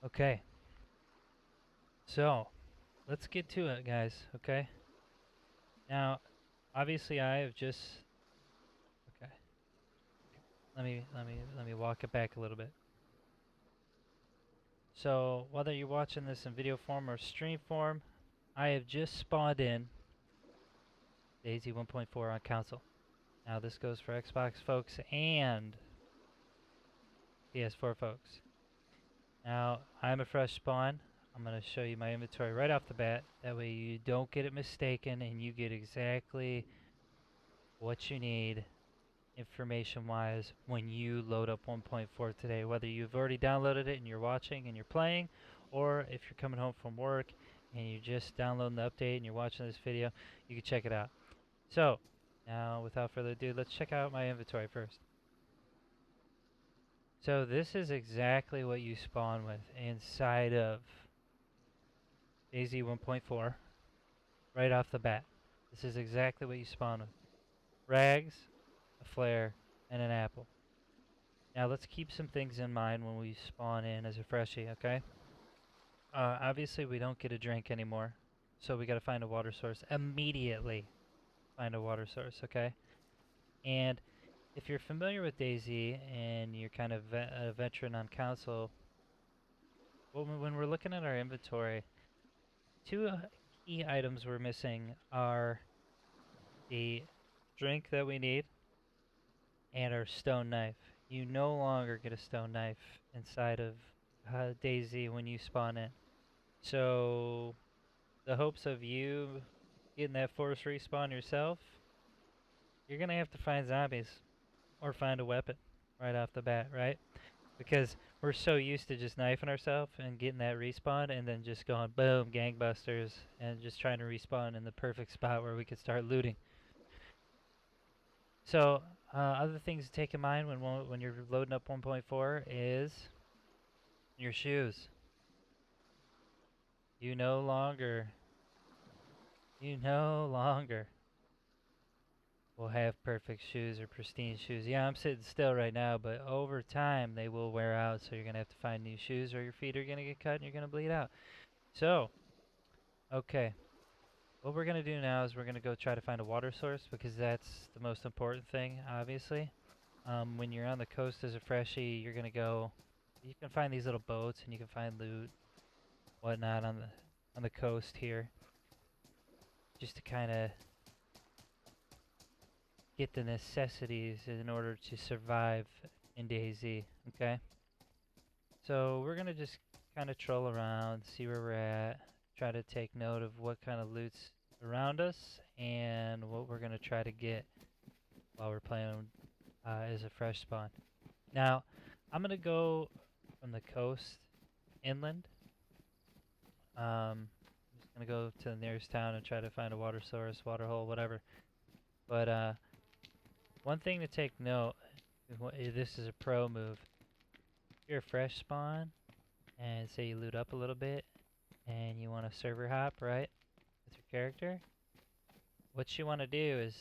Okay, so let's get to it, guys. Okay. Now, obviously, I have just. Okay. Let me walk it back a little bit. So whether you're watching this in video form or stream form, I have just spawned in DayZ 1.04 on console. Now this goes for Xbox folks and PS4 folks. Now I'm a fresh spawn. I'm going to show you my inventory right off the bat. That way you don't get it mistaken and you get exactly what you need information wise when you load up 1.4 today. Whether you've already downloaded it and you're watching and you're playing, or if you're coming home from work and you're just downloading the update and you're watching this video, you can check it out. So, now without further ado, let's check out my inventory first. So this is exactly what you spawn with inside of DayZ 1.4 right off the bat. This is exactly what you spawn with. Rags, a flare, and an apple. Now let's keep some things in mind when we spawn in as a freshie, okay? Obviously we don't get a drink anymore, so we gotta find a water source immediately. Find a water source, okay? And if you're familiar with DayZ and you're kind of a veteran on console, when we're looking at our inventory, two key items we're missing are the drink that we need and our stone knife. You no longer get a stone knife inside of DayZ when you spawn in. So the hopes of you getting that force respawn yourself, you're gonna have to find zombies or find a weapon right off the bat, right? Because we're so used to just knifing ourselves and getting that respawn and then just going boom, gangbusters, and just trying to respawn in the perfect spot where we could start looting. So other things to take in mind when you're loading up 1.4 is your shoes. You no longer will have perfect shoes or pristine shoes. Yeah, I'm sitting still right now, but over time they will wear out, so you're going to have to find new shoes or your feet are going to get cut and you're going to bleed out. So, okay. What we're going to do now is we're going to go try to find a water source because that's the most important thing, obviously. When you're on the coast as a freshie, you're going to go... You can find these little boats and you can find loot, whatnot on the coast here. Just to kind of get the necessities in order to survive in DayZ, okay? So we're gonna just kind of troll around, see where we're at, try to take note of what kind of loot's around us, and what we're gonna try to get while we're playing as a fresh spawn. Now, I'm gonna go from the coast inland. I'm just gonna go to the nearest town and try to find a water source, water hole, whatever. But one thing to take note, this is a pro move. If you're a fresh spawn, and say you loot up a little bit, and you want to server hop, right, with your character, what you want to do is,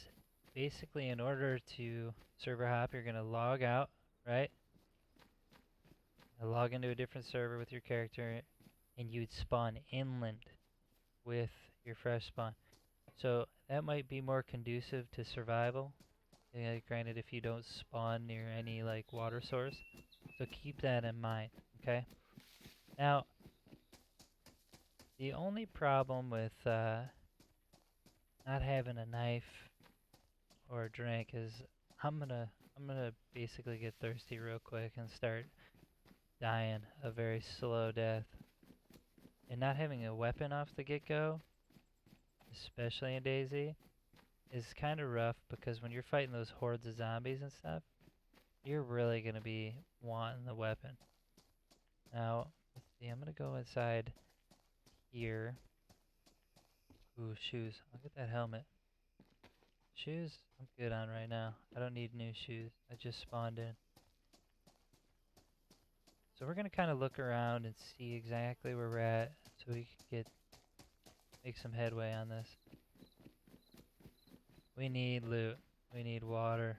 basically in order to server hop, you're going to log out, right? Log into a different server with your character, and you would spawn inland with your fresh spawn. So that might be more conducive to survival. Granted, if you don't spawn near any like water source, so keep that in mind. Okay. Now, the only problem with not having a knife or a drink is I'm gonna basically get thirsty real quick and start dying a very slow death. And not having a weapon off the get-go, especially in DayZ, is kind of rough because when you're fighting those hordes of zombies and stuff, you're really going to be wanting the weapon. Now, let's see, I'm going to go inside here. Ooh, shoes. I'll get that helmet. Shoes, I'm good on right now. I don't need new shoes. I just spawned in. So we're going to kind of look around and see exactly where we're at so we can make some headway on this. We need loot. We need water.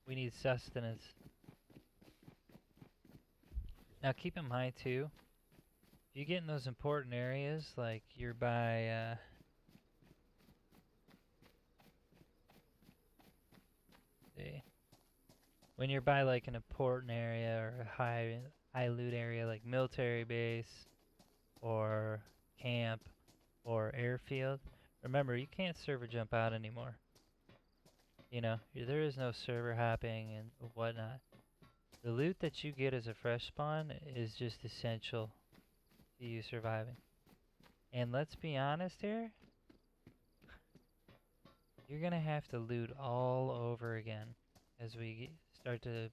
We need sustenance. Now keep in mind too, If you get in those important areas, like you're by, see, when you're by like an important area or a high loot area like military base or camp or airfield, remember you can't server jump out anymore. You know, there is no server hopping and whatnot. The loot that you get as a fresh spawn is just essential to you surviving. And let's be honest here, you're gonna have to loot all over again as we start to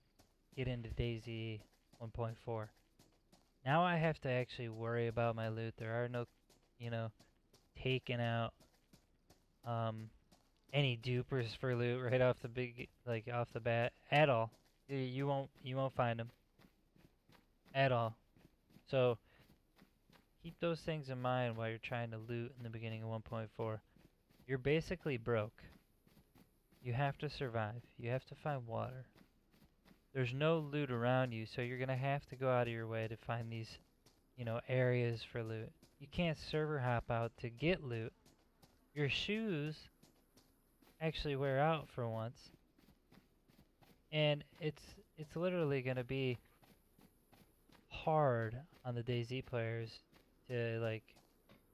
get into DayZ 1.4. Now I have to actually worry about my loot. There are no, you know, taking out any dupers for loot right off the off the bat at all. You won't find them at all. So keep those things in mind while you're trying to loot in the beginning of 1.4. You're basically broke. You have to survive. You have to find water. There's no loot around you, so you're gonna have to go out of your way to find these, areas for loot. You can't server hop out to get loot. Your shoes actually wear out for once, and it's literally gonna be hard on the DayZ players to like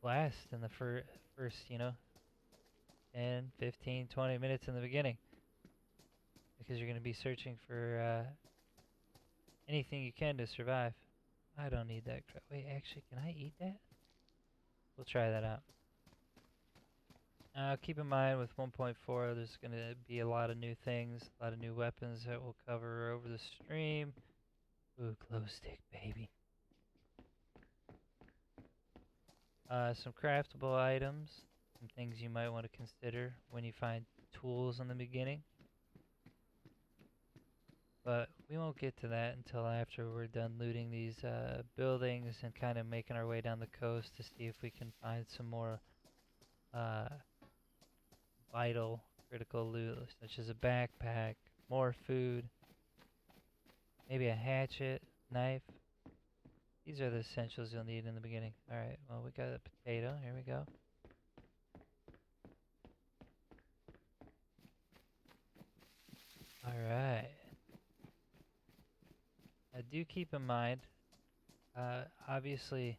last in the first 10, 15, 20 minutes in the beginning, because you're gonna be searching for anything you can to survive. I don't need that crap. Wait, actually, can I eat that? We'll try that out. Keep in mind with 1.4, there's going to be a lot of new things, a lot of new weapons that we'll cover over the stream. Ooh, glow stick, baby. Some craftable items, some things you might want to consider when you find tools in the beginning. But we won't get to that until after we're done looting these buildings and kind of making our way down the coast to see if we can find some more vital, critical loot, such as a backpack, more food, maybe a hatchet, knife. These are the essentials you'll need in the beginning. Alright, well, we got a potato. Here we go. Alright. Do keep in mind, obviously,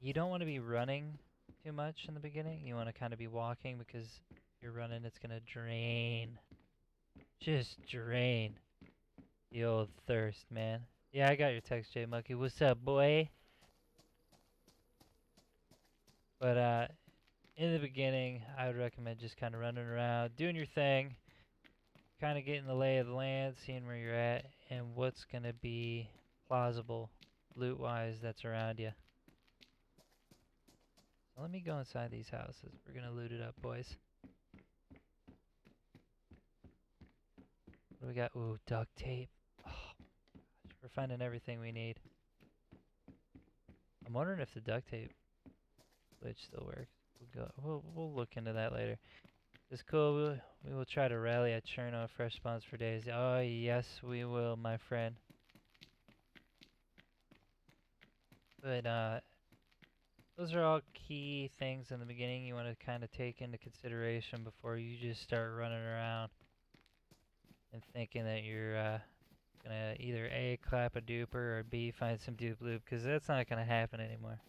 you don't want to be running too much in the beginning. You want to kind of be walking, because if you're running, it's going to drain. Just drain the old thirst, man. Yeah, I got your text, J Monkey. What's up, boy? But in the beginning, I would recommend just kind of running around, doing your thing, kind of getting the lay of the land, seeing where you're at, and what's going to be plausible loot-wise that's around you. So let me go inside these houses. We're going to loot it up, boys. What do we got? Ooh, duct tape. Oh, gosh, we're finding everything we need. I'm wondering if the duct tape glitch still works. We'll look into that later. It's cool. We will try to rally at Cherno fresh spawns for days. Oh yes, we will, my friend. But those are all key things in the beginning you want to kind of take into consideration before you just start running around and thinking that you're gonna either A, clap a duper, or B, find some dupe loop, because that's not gonna happen anymore.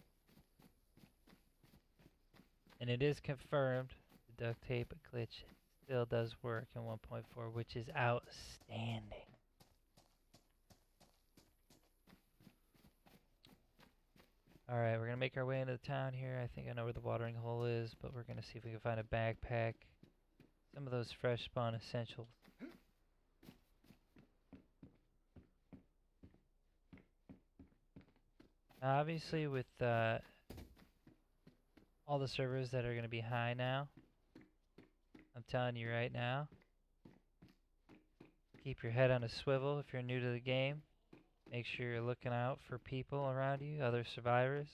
And it is confirmed the duct tape glitch still does work in 1.4, which is outstanding. Alright, we're gonna make our way into the town here. I think I know where the watering hole is, but we're gonna see if we can find a backpack. Some of those fresh spawn essentials. Now, obviously, with all the servers that are gonna be high now, I'm telling you right now, keep your head on a swivel if you're new to the game. Make sure you're looking out for people around you, other survivors.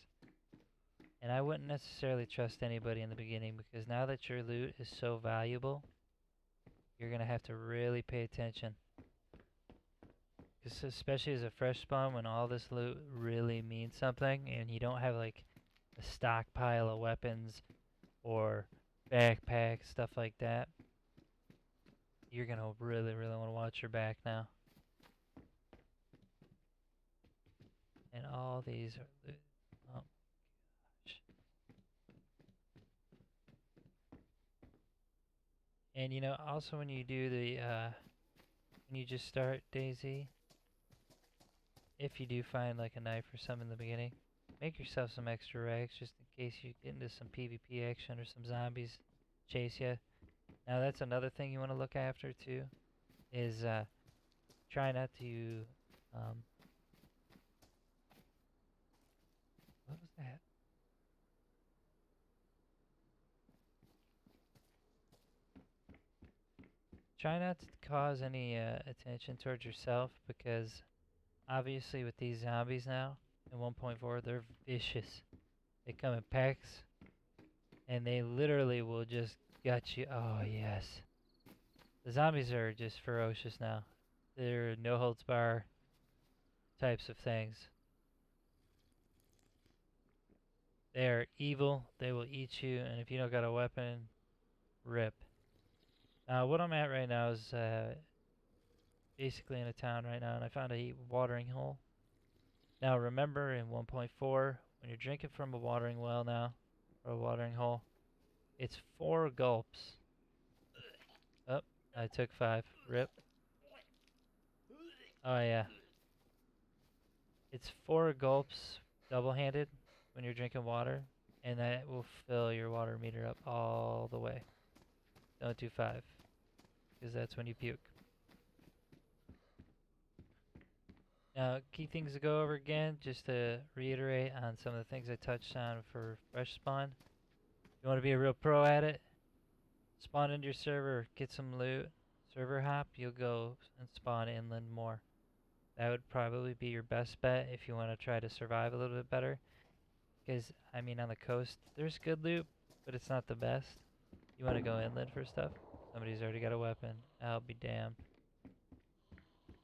And I wouldn't necessarily trust anybody in the beginning, because now that your loot is so valuable, you're going to have to really pay attention. especially as a fresh spawn, when all this loot really means something, and you don't have like a stockpile of weapons or backpacks, stuff like that, you're gonna really, really want to watch your back now. And all these are loot. Oh gosh. And you know, also when you do the when you just start DayZ, if you do find like a knife or something in the beginning, make yourself some extra rags just in case you get into some PvP action or some zombies chase you. Now that's another thing you want to look after too, is try not to, um, what was that? Try not to cause any attention towards yourself, because obviously with these zombies now in 1.4, they're vicious. They come in packs and they literally will just gut you. Oh yes. The zombies are just ferocious now. They're no holds bar types of things. They are evil. They will eat you, and if you don't got a weapon, rip. Now, what I'm at right now is basically in a town right now, and I found a watering hole. Now, remember in 1.4, when you're drinking from a watering well now, or a watering hole, it's 4 gulps. Oh, I took 5. Rip. Oh, yeah. It's 4 gulps double-handed when you're drinking water, and that will fill your water meter up all the way. Don't do 5, because that's when you puke. Now, key things to go over again, just to reiterate on some of the things I touched on for fresh spawn. You want to be a real pro at it, spawn into your server, get some loot, server hop, you'll go and spawn inland more. That would probably be your best bet if you want to try to survive a little bit better. Because, I mean, on the coast, there's good loot, but it's not the best. You want to go inland for stuff. Somebody's already got a weapon. I'll be damned.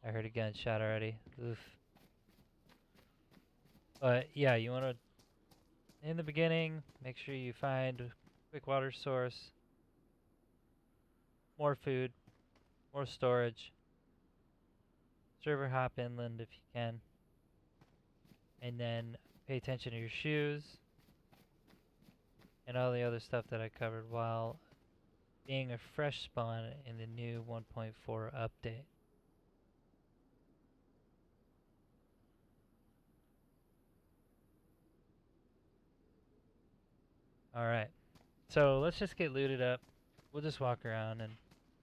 I heard a gunshot already. Oof. But, yeah, you want to, in the beginning, make sure you find a quick water source, more food, more storage. Server hop inland if you can. And then pay attention to your shoes and all the other stuff that I covered while being a fresh spawn in the new 1.4 update. Alright, so let's just get looted up. We'll just walk around and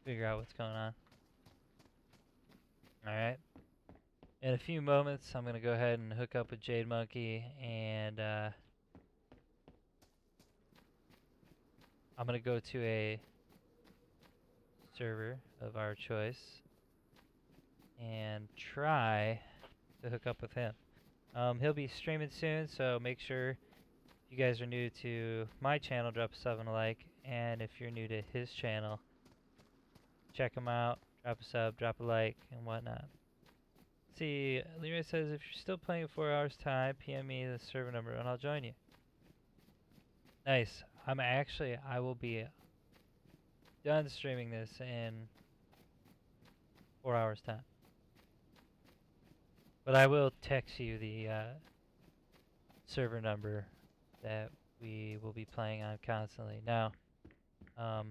figure out what's going on. Alright. In a few moments, I'm going to go ahead and hook up with Jade Monkey, and I'm going to go to a server of our choice and try to hook up with him. He'll be streaming soon, so make sure, if you guys are new to my channel, drop a sub and a like, and if you're new to his channel, check him out, drop a sub, drop a like, and whatnot. See, Leroy says, if you're still playing in 4 hours time, PM me the server number and I'll join you. Nice. I will be done streaming this in 4 hours time. But I will text you the server number that we will be playing on constantly. Now, ooh,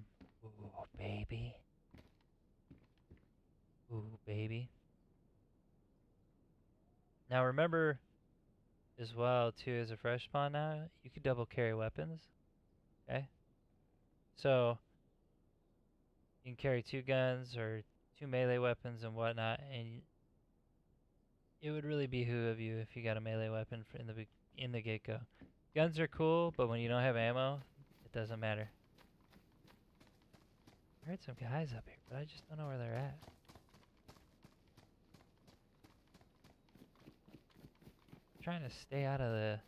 baby. Ooh, baby. Now remember as well too, as a fresh spawn now, you can double carry weapons. Okay? So you can carry 2 guns or 2 melee weapons and whatnot, and it would really behoove you if you got a melee weapon in the get-go. Guns are cool, but when you don't have ammo, it doesn't matter. I heard some guys up here, but I just don't know where they're at. Trying to stay out of the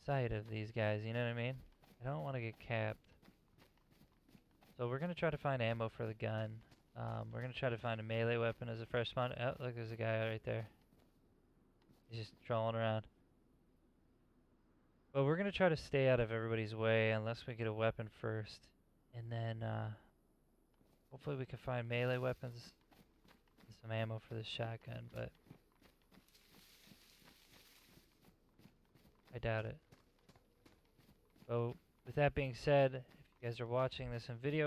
sight of these guys, you know what I mean? I don't want to get capped. So we're going to try to find ammo for the gun. We're gonna try to find a melee weapon as a fresh spawn. Oh, look, there's a guy right there. He's just trolling around. But we're gonna try to stay out of everybody's way unless we get a weapon first. And then, hopefully we can find melee weapons and some ammo for this shotgun, but I doubt it. So, with that being said, if you guys are watching this in video